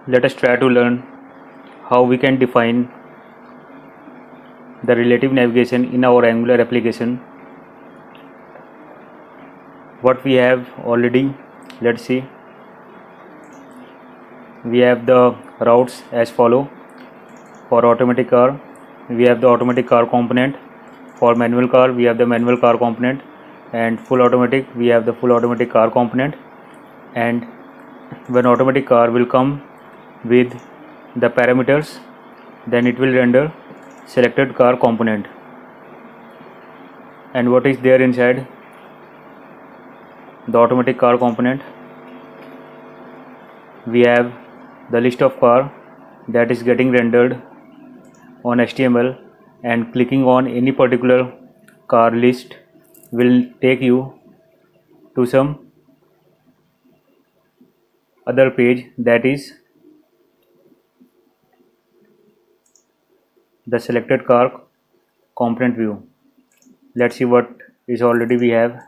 Let us try to learn how we can define the relative navigation in our Angular application. What we have already, let's see. We have the routes as follow. For automatic car, we have the automatic car component. For manual car, we have the manual car component, and full automatic, we have the full automatic car component. And when automatic car will come with the parameters, then it will render selected car component. And what is there inside the automatic car component? We have the list of car that is getting rendered on HTML, and clicking on any particular car list will take you to some other page, that is the selected car component view. Let's see what is already we have.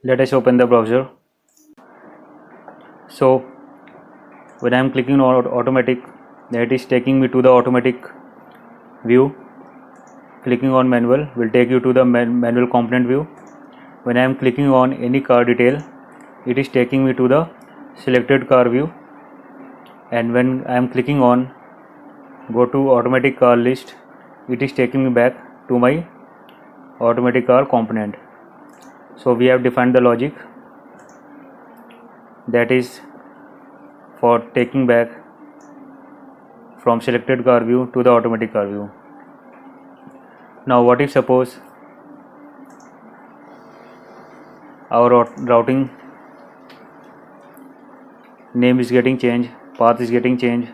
Let us open the browser. So when I am clicking on automatic, that is taking me to the automatic view. Clicking on manual will take you to the manual component view. When I am clicking on any car detail, it is taking me to the selected car view. And when I am clicking on go to automatic car list, it is taking me back to my automatic car component. So we have defined the logic, that is for taking back from selected car view to the automatic car view. Now what if suppose our routing name is getting changed, path is getting changed.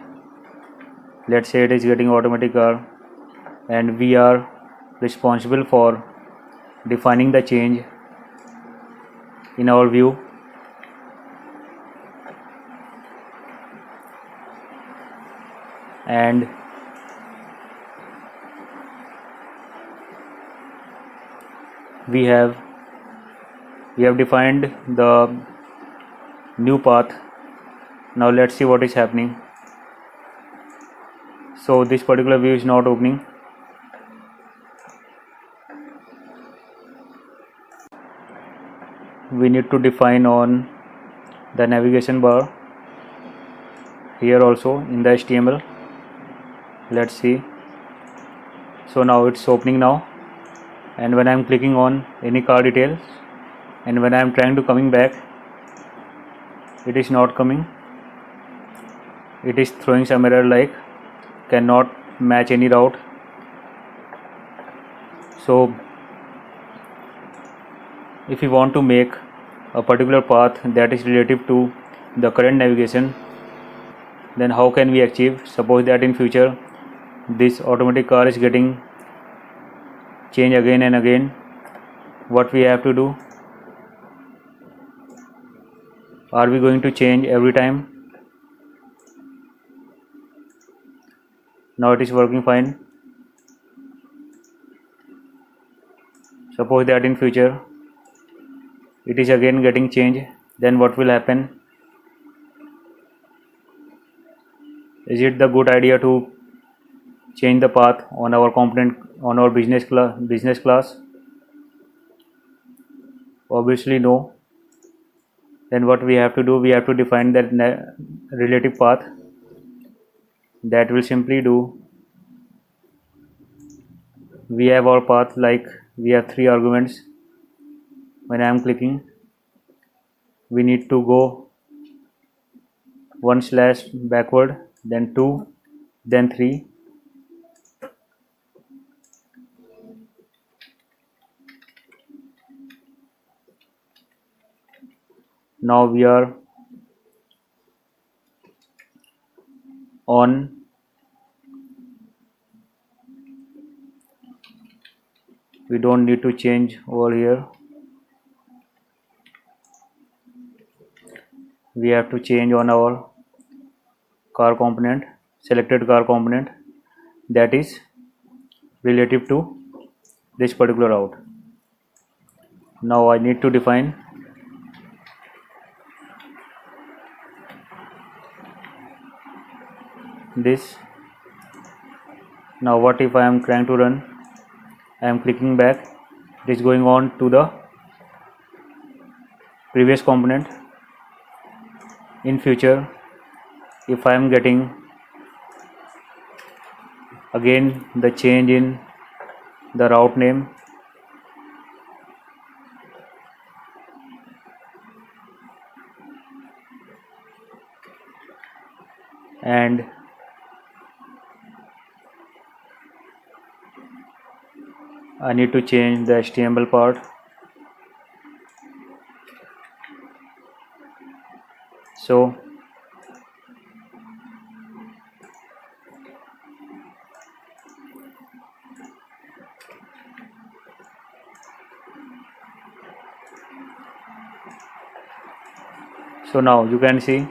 Let's say it is getting automatic car, and we are responsible for defining the change in our view. And we have defined the new path. Now let's see what is happening. So this particular view is not opening. We need to define on the navigation bar here also in the HTML. Let's see. So now it's opening now, and when I am clicking on any car details, and when I am trying to coming back, it is not coming. It is throwing some error like cannot match any route. So if you want to make a particular path that is relative to the current navigation, then how can we achieve? Suppose that in future this automatic car is getting change again and again. What we have to do? Are we going to change every time? Now it is working fine. Suppose that in future it is again getting changed, then what will happen? Is it the good idea to change the path on our component on our business class? Obviously no. Then what we have to do? We have to define that relative path. That will simply do, we have our path like we have 3 arguments. When I am clicking, we need to go 1/ backward, then 2, then 3. Now we are on we don't need to change over here. we have to change on our car component, selected car component, that is relative to this particular route. Now I need to define this. Now what if I am trying to run, I am clicking back, it is going on to the previous component. In future, if I am getting again the change in the route name, and I need to change the HTML part. So now you can see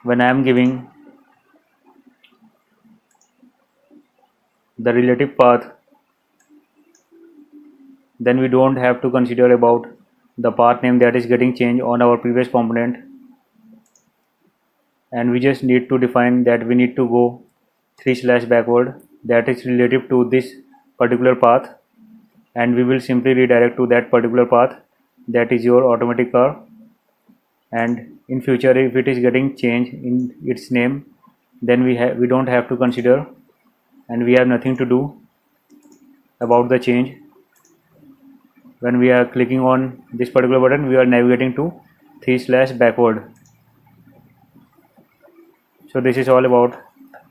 when I am giving the relative path, then we don't have to consider about the path name that is getting changed on our previous component, and we just need to define that we need to go 3/ backward, that is relative to this particular path, and we will simply redirect to that particular path, that is your automatic car. And in future, if it is getting changed in its name, then we don't have to consider, and we have nothing to do about the change. When we are clicking on this particular button, we are navigating to 3/ backward. So this is all about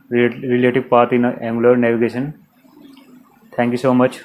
relative path in Angular navigation. Thank you so much.